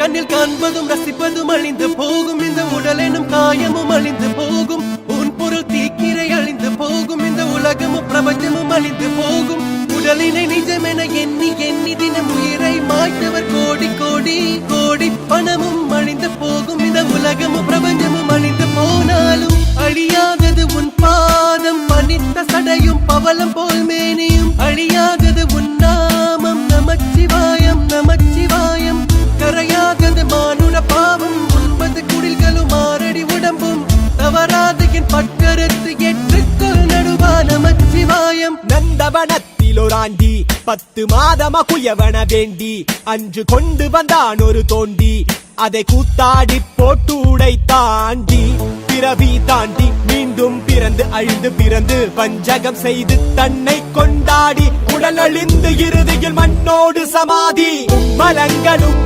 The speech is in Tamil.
கண்ணில் காண்பதும் ரசிப்பதும் அழிந்து போகும், இந்த உடல் எனும் காயமும் அழிந்து போகும், உன் பொருள் தீக்கிரை அழிந்து போகும், இந்த உலகமும் பிரபஞ்சமும் அழிந்து போகும். உடலினை நிஜமென எண்ணி எண்ணி தினம் உயிரை மாய்த்தவர் கோடி கோடி கோடி, பணமும் அழிந்து போகும், இந்த உலகமும் பிரபஞ்சமும் அழிந்து போனாலும் அழியாதது உன் பாதம், பனித்த சடையும் பவளம் போல் மேனியும் அழியாதது உன் நாமம், நமச்சிவாயம் நமச்சிவாயம். கரையாதது மானுட பாவம், 9 குடில்களும் 6 அடி உடம்பும் தவறாது என் பட்கரத்து ஏற்றுக்கொள் நடுவா நமச்சிவாயம். நந்தவனத்தில் ஒரு ஆண்டி 10 மாதமா குயவன வேண்டி அன்று கொண்டு வந்தான் ஒரு தோண்டி, அதை கூத்தாடி போட்டு உடைத்தாண்டி பிறவி தாண்டி மீண்டும் பிறந்து அழிந்து பிறந்து வஞ்சகம் செய்து தன்னை கொண்டாடி உடல் அழிந்து இறுதியில் மண்ணோடு சமாதி. மலங்களும்